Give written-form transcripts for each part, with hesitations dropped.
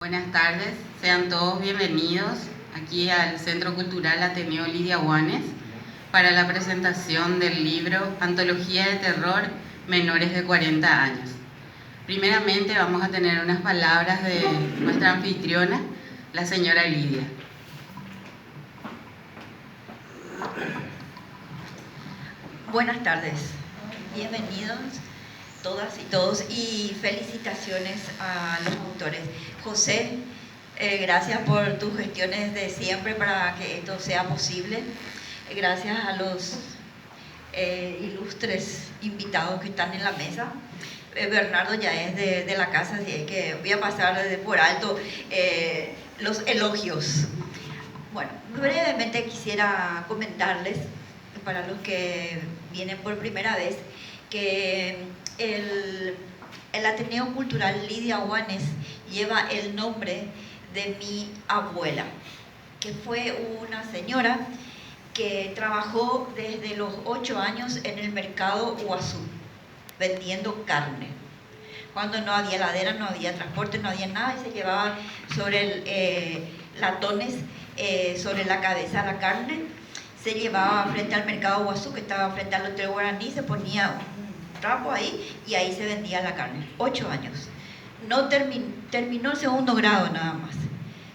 Buenas tardes, sean todos bienvenidos aquí al Centro Cultural Ateneo Lidia Guanes para la presentación del libro Antología de Terror Menores de 40 años. Primeramente vamos a tener unas palabras de nuestra anfitriona, la señora Lidia. Buenas tardes, bienvenidos todas y todos y felicitaciones a los autores. José, gracias por tus gestiones de siempre para que esto sea posible. Gracias a los ilustres invitados que están en la mesa. Bernardo ya es de la casa, así que voy a pasar por alto los elogios. Bueno, brevemente quisiera comentarles, para los que vienen por primera vez, que el Ateneo Cultural Lidia Guanes lleva el nombre de mi abuela, que fue una señora que trabajó desde los 8 años en el mercado Huazú, vendiendo carne. Cuando no había heladera, no había transporte, no había nada, y se llevaba sobre latones sobre la cabeza la carne. Se llevaba frente al mercado Huazú, que estaba frente al Hotel Guaraní, se ponía un trapo ahí y ahí se vendía la carne. 8 años. No terminó el segundo grado nada más.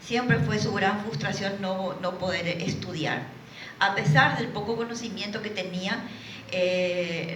Siempre fue su gran frustración no poder estudiar. A pesar del poco conocimiento que tenía,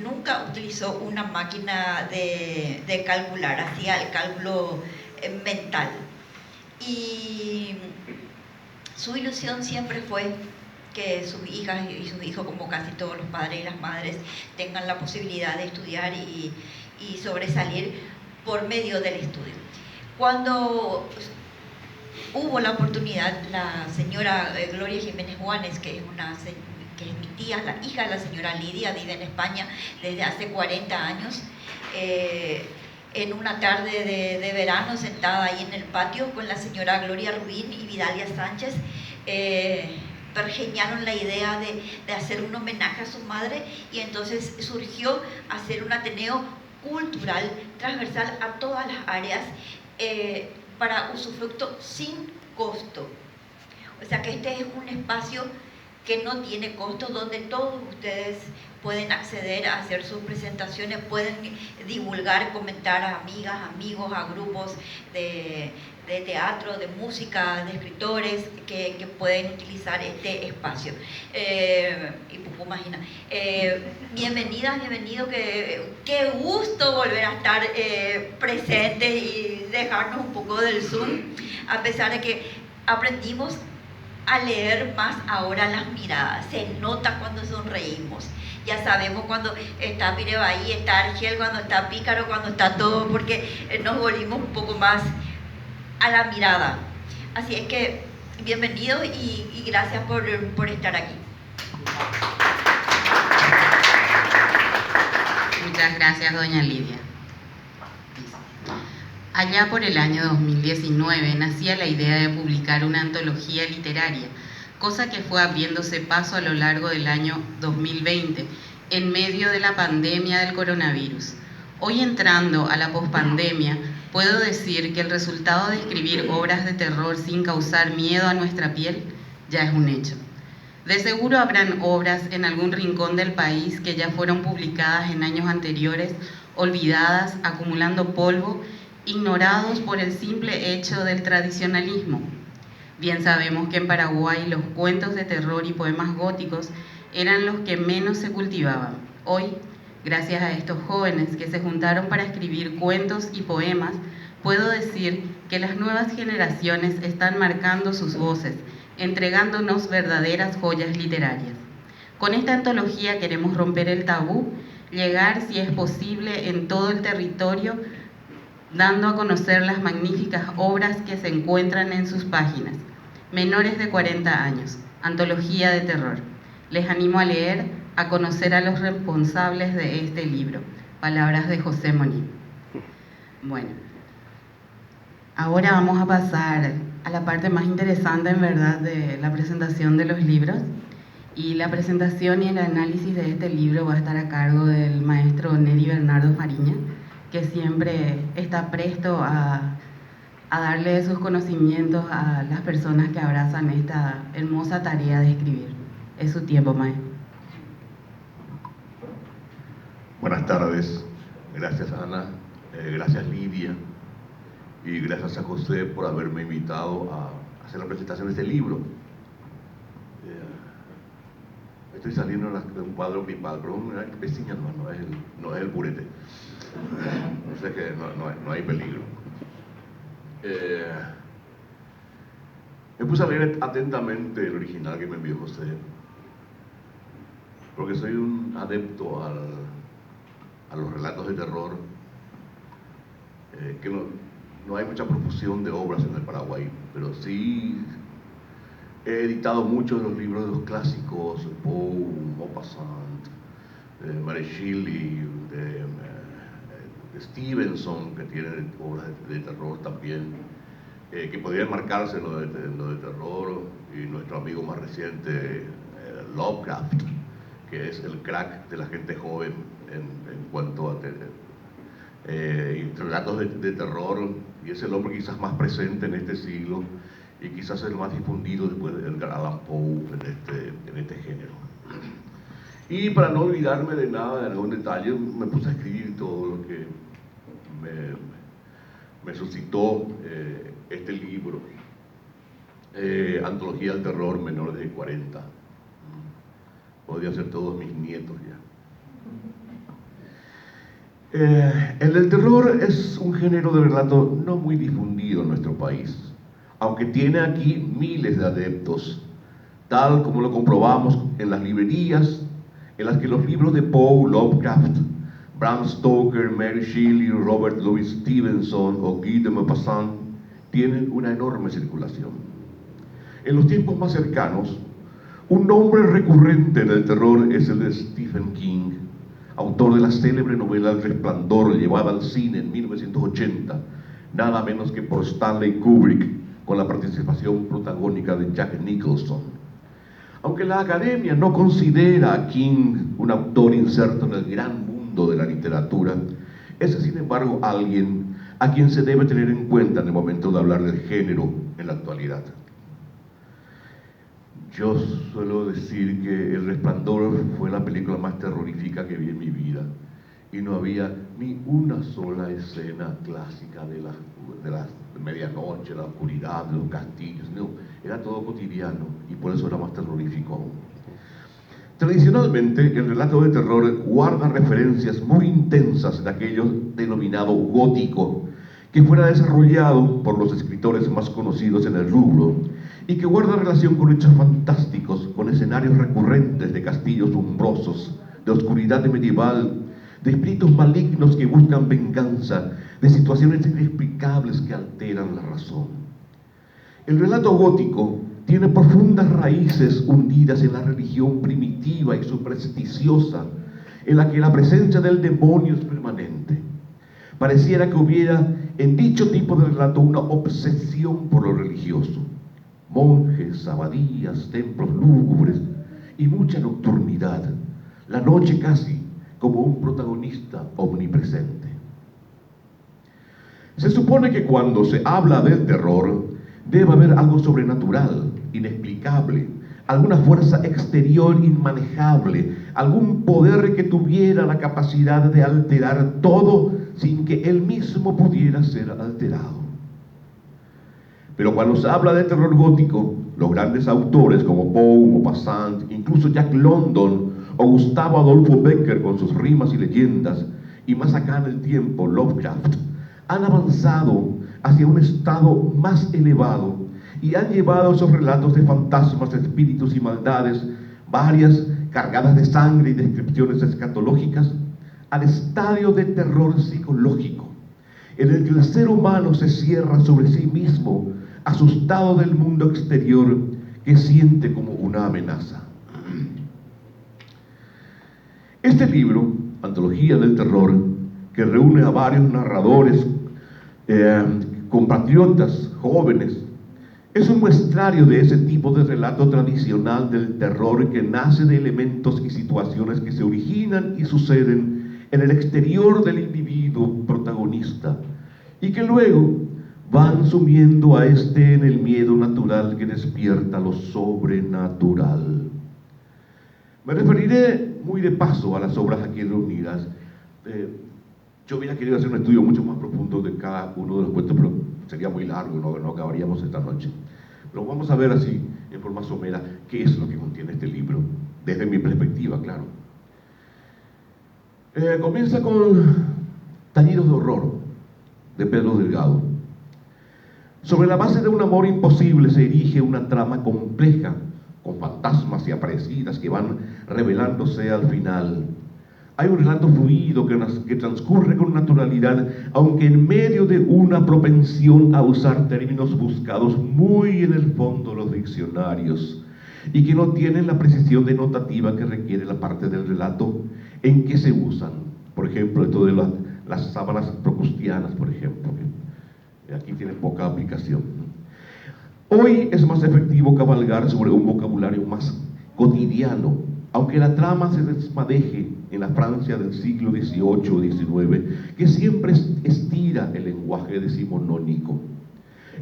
nunca utilizó una máquina de calcular, hacía el cálculo mental. Y su ilusión siempre fue que sus hijas y sus hijos, como casi todos los padres y las madres, tengan la posibilidad de estudiar y sobresalir por medio del estudio. Cuando hubo la oportunidad, la señora Gloria Jiménez Guanes, que es mi tía, la hija de la señora Lidia, vive en España desde hace 40 años, en una tarde de verano, sentada ahí en el patio con la señora Gloria Rubín y Vidalia Sánchez, pergeñaron la idea de hacer un homenaje a su madre, y entonces surgió hacer un Ateneo cultural transversal a todas las áreas para usufructo sin costo. O sea que este es un espacio que no tiene costo, donde todos ustedes pueden acceder a hacer sus presentaciones, pueden divulgar, comentar a amigas, amigos, a grupos de teatro, de música, de escritores que pueden utilizar este espacio. Y pues, imagina, bienvenidas, bienvenidos, qué gusto volver a estar presentes y dejarnos un poco del Zoom, a pesar de que aprendimos a leer más ahora las miradas. Se nota cuando sonreímos. Ya sabemos cuando está Pirebaí, está Argel, cuando está Pícaro, cuando está todo, porque nos volvimos un poco más a la mirada. Así es que bienvenidos y gracias por estar aquí. Muchas gracias, doña Lidia. Allá por el año 2019 nacía la idea de publicar una antología literaria, cosa que fue abriéndose paso a lo largo del año 2020, en medio de la pandemia del coronavirus. Hoy, entrando a la pospandemia, puedo decir que el resultado de escribir obras de terror sin causar miedo a nuestra piel ya es un hecho. De seguro habrán obras en algún rincón del país que ya fueron publicadas en años anteriores, olvidadas, acumulando polvo, ignorados por el simple hecho del tradicionalismo. Bien sabemos que en Paraguay los cuentos de terror y poemas góticos eran los que menos se cultivaban. Hoy, gracias a estos jóvenes que se juntaron para escribir cuentos y poemas, puedo decir que las nuevas generaciones están marcando sus voces, entregándonos verdaderas joyas literarias. Con esta antología queremos romper el tabú, llegar, si es posible, en todo el territorio, dando a conocer las magníficas obras que se encuentran en sus páginas. Menores de 40 años, antología de terror. Les animo a leer, a conocer a los responsables de este libro. Palabras de José Moni. Bueno, ahora vamos a pasar a la parte más interesante, en verdad, de la presentación de los libros. Y la presentación y el análisis de este libro va a estar a cargo del maestro Neri Bernardo Fariña, que siempre está presto a a darle sus conocimientos a las personas que abrazan esta hermosa tarea de escribir. Es su tiempo, maestro. Buenas tardes. Gracias, Ana. Gracias, Lidia. Y gracias a José por haberme invitado a hacer la presentación de este libro. Estoy saliendo de un cuadro gripal, pero una vecina no es el purete. No sé que no hay peligro. Me puse a leer atentamente el original que me envió José, porque soy un adepto a los relatos de terror, que no hay mucha profusión de obras en el Paraguay, pero sí he editado muchos de los libros de los clásicos, de Poe, Maupassant, de Mary Shelley, de Stevenson, que tienen obras de terror también, que podrían marcarse en lo de terror, y nuestro amigo más reciente, Lovecraft, que es el crack de la gente joven en cuanto a relatos de terror, y es el hombre quizás más presente en este siglo y quizás el más difundido después de Edgar Allan Poe en este género. Y para no olvidarme de nada, de algún detalle, me puse a escribir todo lo que me suscitó este libro, Antología del Terror Menores de 40. Podrían ser todos mis nietos ya. El del terror es un género de relato no muy difundido en nuestro país, aunque tiene aquí miles de adeptos, tal como lo comprobamos en las librerías, en las que los libros de Poe, Lovecraft, Bram Stoker, Mary Shelley, Robert Louis Stevenson o Guy de Maupassant tienen una enorme circulación. En los tiempos más cercanos, un nombre recurrente en el terror es el de Stephen King, autor de la célebre novela El Resplandor, llevada al cine en 1980, nada menos que por Stanley Kubrick, con la participación protagónica de Jack Nicholson. Aunque la Academia no considera a King un autor inserto en el gran mundo de la literatura, es sin embargo alguien a quien se debe tener en cuenta en el momento de hablar del género en la actualidad. Yo suelo decir que El Resplandor fue la película más terrorífica que vi en mi vida, y no había ni una sola escena clásica de la medianoche, la oscuridad, de los castillos. No, era todo cotidiano, y por eso era más terrorífico aún. Tradicionalmente, el relato de terror guarda referencias muy intensas de aquello denominado gótico, que fuera desarrollado por los escritores más conocidos en el rubro, y que guarda relación con hechos fantásticos, con escenarios recurrentes de castillos umbrosos, de oscuridad medieval, de espíritus malignos que buscan venganza, de situaciones inexplicables que alteran la razón. El relato gótico tiene profundas raíces hundidas en la religión primitiva y supersticiosa, en la que la presencia del demonio es permanente. Pareciera que hubiera en dicho tipo de relato una obsesión por lo religioso. Monjes, abadías, templos lúgubres y mucha nocturnidad, la noche casi como un protagonista omnipresente. Se supone que cuando se habla del terror debe haber algo sobrenatural, inexplicable, alguna fuerza exterior inmanejable, algún poder que tuviera la capacidad de alterar todo sin que él mismo pudiera ser alterado. Pero cuando se habla de terror gótico, los grandes autores como Poe, Maupassant, incluso Jack London o Gustavo Adolfo Becker con sus rimas y leyendas, y más acá en el tiempo Lovecraft, han avanzado hacia un estado más elevado y han llevado esos relatos de fantasmas, espíritus y maldades, varias cargadas de sangre y descripciones escatológicas, al estadio de terror psicológico, en el que el ser humano se cierra sobre sí mismo, asustado del mundo exterior que siente como una amenaza. Este libro, Antología del Terror, que reúne a varios narradores, compatriotas, jóvenes, es un muestrario de ese tipo de relato tradicional del terror que nace de elementos y situaciones que se originan y suceden en el exterior del individuo protagonista y que luego van sumiendo a este en el miedo natural que despierta lo sobrenatural. Me referiré muy de paso a las obras aquí reunidas. Yo hubiera querido hacer un estudio mucho más profundo de cada uno de los cuentos, pero sería muy largo, no acabaríamos esta noche. Pero vamos a ver así, en forma somera, qué es lo que contiene este libro, desde mi perspectiva, claro. Comienza con Tañidos de horror, de Pedro Delgado. Sobre la base de un amor imposible se erige una trama compleja, con fantasmas y aparecidas que van revelándose al final. Hay un relato fluido que transcurre con naturalidad, aunque en medio de una propensión a usar términos buscados muy en el fondo de los diccionarios y que no tienen la precisión denotativa que requiere la parte del relato en que se usan. Por ejemplo, esto de las sábanas procustianas, por ejemplo, que aquí tiene poca aplicación. Hoy es más efectivo cabalgar sobre un vocabulario más cotidiano, aunque la trama se desmadeje en la Francia del siglo XVIII o XIX, que siempre estira el lenguaje decimonónico.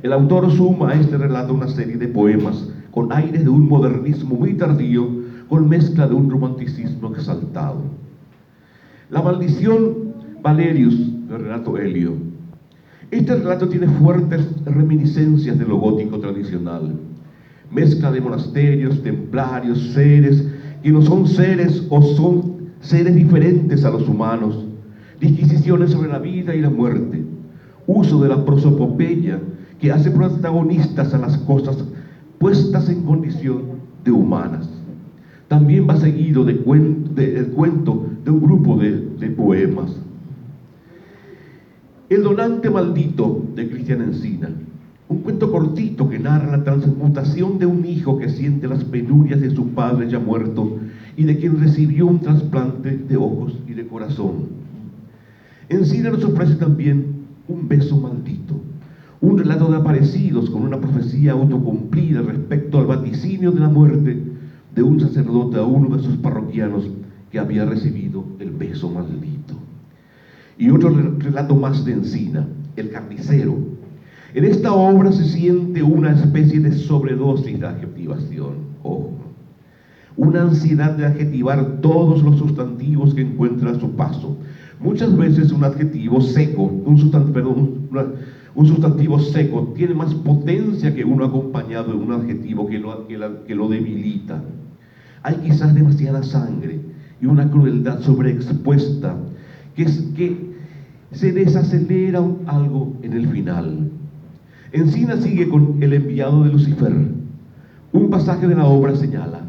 El autor suma a este relato una serie de poemas con aires de un modernismo muy tardío, con mezcla de un romanticismo exaltado. La maldición Valerius, de Renato Elio. Este relato tiene fuertes reminiscencias de lo gótico tradicional. Mezcla de monasterios, templarios, seres que no son seres o son seres diferentes a los humanos, disquisiciones sobre la vida y la muerte, uso de la prosopopeya que hace protagonistas a las cosas puestas en condición de humanas. También va seguido del cuento de un grupo de poemas. El donante maldito, de Cristian Encina, un cuento cortito que narra la transmutación de un hijo que siente las penurias de su padre ya muerto y de quien recibió un trasplante de ojos y de corazón. Encina nos ofrece también un beso maldito, un relato de aparecidos con una profecía autocumplida respecto al vaticinio de la muerte de un sacerdote a uno de sus parroquianos que había recibido el beso maldito. Y otro relato más de Encina, El carnicero. En esta obra se siente una especie de sobredosis de adjetivación, ojo, una ansiedad de adjetivar todos los sustantivos que encuentra a su paso. Muchas veces un adjetivo seco, un sustantivo seco tiene más potencia que uno acompañado de un adjetivo que lo debilita. Hay quizás demasiada sangre y una crueldad sobreexpuesta que se desacelera algo en el final. Encina sigue con El enviado de Lucifer. Un pasaje de la obra señala: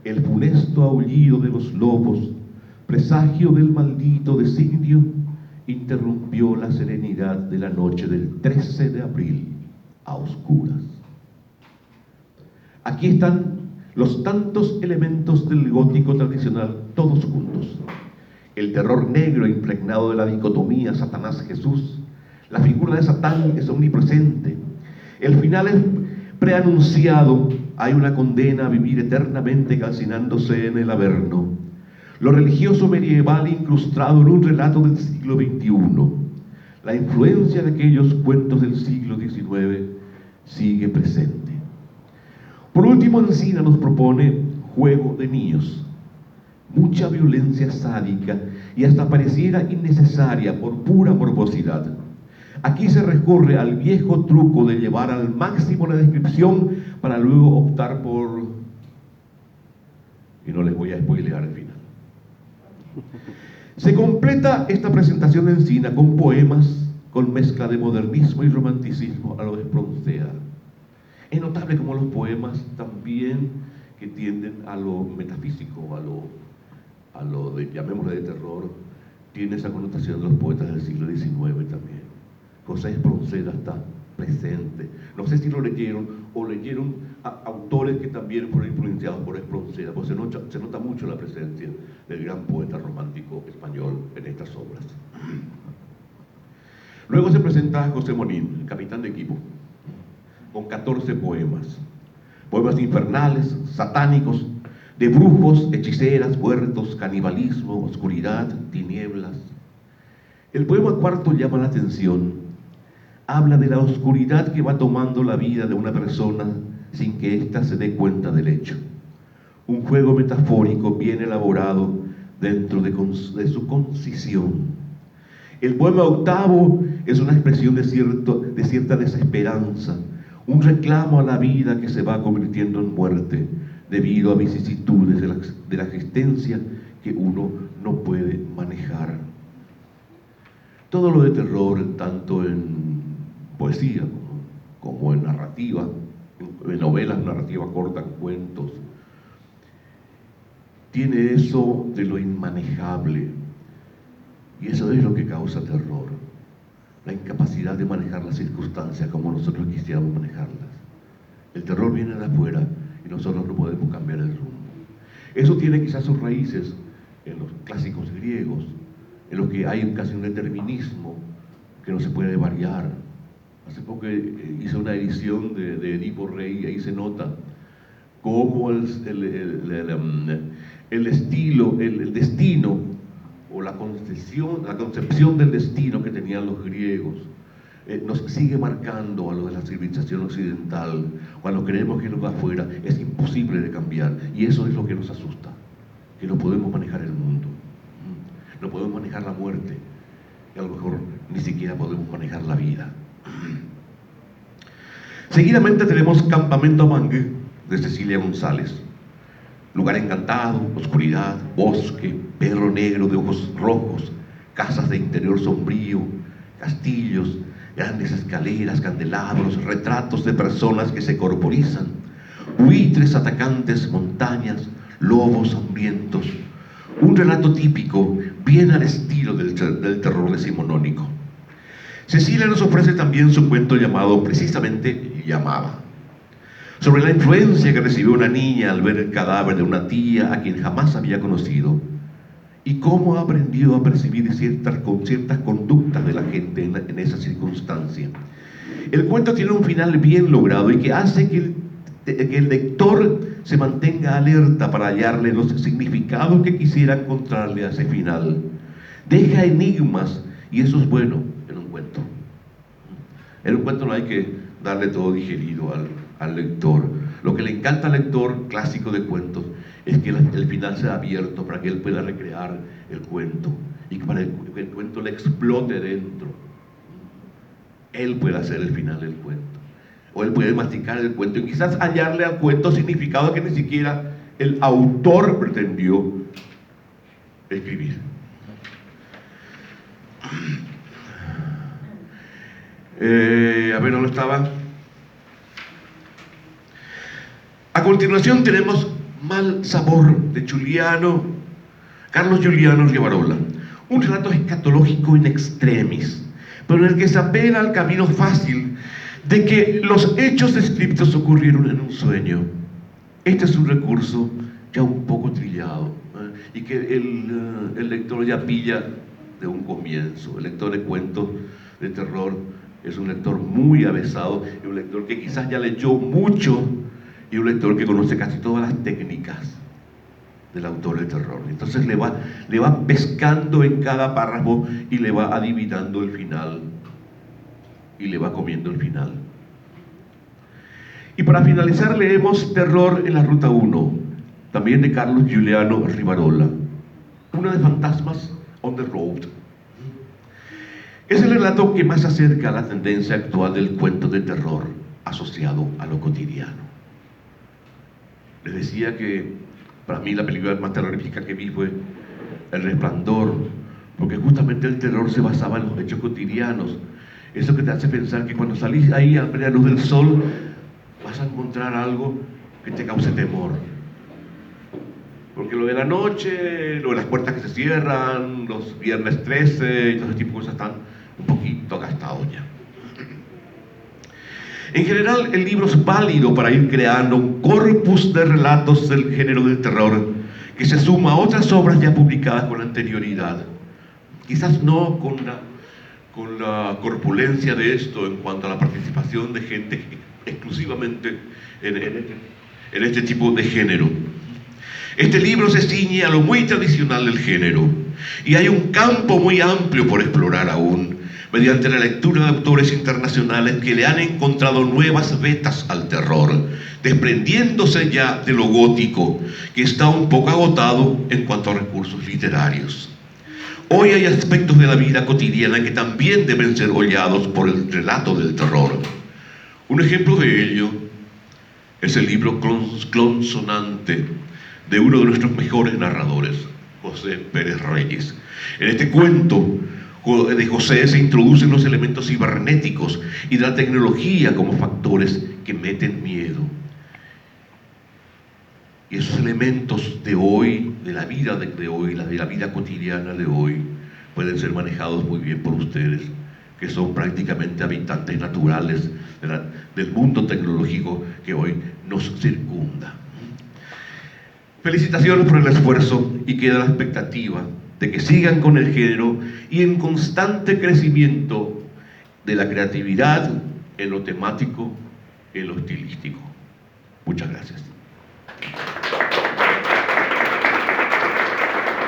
el funesto aullido de los lobos, presagio del maldito designio, interrumpió la serenidad de la noche del 13 de abril a oscuras. Aquí están los tantos elementos del gótico tradicional, todos juntos. El terror negro impregnado de la dicotomía Satanás-Jesús. La figura de Satán es omnipresente. El final es preanunciado. Hay una condena a vivir eternamente calcinándose en el Averno. Lo religioso medieval incrustado en un relato del siglo XXI. La influencia de aquellos cuentos del siglo XIX sigue presente. Por último, Encina nos propone Juego de niños. Mucha violencia sádica y hasta pareciera innecesaria por pura morbosidad. Aquí se recurre al viejo truco de llevar al máximo la descripción para luego optar por... y no les voy a spoilear el final. Se completa esta presentación de Encina con poemas con mezcla de modernismo y romanticismo a lo Espronceda. Es notable como los poemas también que tienden a lo metafísico, a lo de, llamémosle, de terror, tiene esa connotación de los poetas del siglo XIX también. José Espronceda está presente. No sé si lo leyeron o leyeron a autores que también fueron influenciados por Espronceda, porque se nota mucho la presencia del gran poeta romántico español en estas obras. Luego se presenta a José Monín, el capitán de equipo, con 14 poemas. Poemas infernales, satánicos, de brujos, hechiceras, huertos, canibalismo, oscuridad, tinieblas. El poema cuarto llama la atención. habla de la oscuridad que va tomando la vida de una persona sin que ésta se dé cuenta del hecho. Un juego metafórico bien elaborado dentro de su concisión. El poema octavo es una expresión de cierta desesperanza, un reclamo a la vida que se va convirtiendo en muerte debido a vicisitudes de la existencia que uno no puede manejar. Todo lo de terror, tanto en poesía como en narrativa, en novelas, narrativa corta, en cuentos, tiene eso de lo inmanejable, y eso es lo que causa terror, la incapacidad de manejar las circunstancias como nosotros quisiéramos manejarlas. El terror viene de afuera y nosotros no podemos cambiar el rumbo. Eso tiene quizás sus raíces en los clásicos griegos, en los que hay casi un determinismo que no se puede variar. Hace poco hice una edición de Edipo Rey y ahí se nota cómo el destino o la concepción del destino que tenían los griegos nos sigue marcando a lo de la civilización occidental. Cuando creemos que lo de afuera es imposible de cambiar, y eso es lo que nos asusta, que no podemos manejar el mundo, no podemos manejar la muerte, y a lo mejor ni siquiera podemos manejar la vida. Seguidamente tenemos Campamento Mangue, de Cecilia González. Lugar encantado, oscuridad, bosque, perro negro de ojos rojos, casas de interior sombrío, castillos, grandes escaleras, candelabros, retratos de personas que se corporizan, buitres atacantes, montañas, lobos hambrientos. Un relato típico, bien al estilo del terror decimonónico. Cecilia nos ofrece también su cuento llamado, precisamente, Llamada, sobre la influencia que recibió una niña al ver el cadáver de una tía a quien jamás había conocido, y cómo aprendió a percibir ciertas conductas de la gente en esa circunstancia. El cuento tiene un final bien logrado y que hace que el lector se mantenga alerta para hallarle los significados que quisiera encontrarle a ese final. Deja enigmas, y eso es bueno en un cuento. En un cuento no hay que darle todo digerido al lector. Lo que le encanta al lector clásico de cuentos es que el final sea abierto para que él pueda recrear el cuento y para que el cuento le explote dentro. Él puede hacer el final del cuento, o él puede masticar el cuento y quizás hallarle al cuento significado que ni siquiera el autor pretendió escribir. A ver, ¿dónde estaba? A continuación tenemos Mal Sabor, de Carlos Giuliano Rivarola. Un relato escatológico in extremis, pero en el que se apela al camino fácil de que los hechos descritos ocurrieron en un sueño. Este es un recurso ya un poco trillado, y que el lector ya pilla de un comienzo. El lector de cuentos de terror es un lector muy avesado, y un lector que quizás ya leyó mucho, y un lector que conoce casi todas las técnicas del autor de terror. Entonces le va pescando en cada párrafo y le va adivinando el final y le va comiendo el final. Y para finalizar leemos Terror en la Ruta 1, también de Carlos Giuliano Rivarola. Una de fantasmas on the road. Es el relato que más se acerca a la tendencia actual del cuento de terror asociado a lo cotidiano. Les decía que para mí la película más terrorífica que vi fue El Resplandor, porque justamente el terror se basaba en los hechos cotidianos. Eso que te hace pensar que cuando salís ahí a la luz del sol vas a encontrar algo que te cause temor. Porque lo de la noche, lo de las puertas que se cierran, los viernes 13 y todo ese tipo de cosas están un poquito gastados ya. En general, el libro es válido para ir creando un corpus de relatos del género del terror que se suma a otras obras ya publicadas con anterioridad. Quizás no con la corpulencia de esto en cuanto a la participación de gente exclusivamente en este tipo de género. Este libro se ciñe a lo muy tradicional del género, y hay un campo muy amplio por explorar aún, mediante la lectura de autores internacionales que le han encontrado nuevas vetas al terror, desprendiéndose ya de lo gótico, que está un poco agotado en cuanto a recursos literarios. Hoy hay aspectos de la vida cotidiana que también deben ser hollados por el relato del terror. Un ejemplo de ello es el libro Clon Sonante, de uno de nuestros mejores narradores, José Pérez Reyes. En este cuento de José se introducen los elementos cibernéticos y de la tecnología como factores que meten miedo. Y esos elementos de hoy, de la vida de hoy, de la vida cotidiana de hoy, pueden ser manejados muy bien por ustedes, que son prácticamente habitantes naturales del mundo tecnológico que hoy nos circunda. Felicitaciones por el esfuerzo y queda la expectativa de que sigan con el género y en constante crecimiento de la creatividad en lo temático, en lo estilístico. Muchas gracias.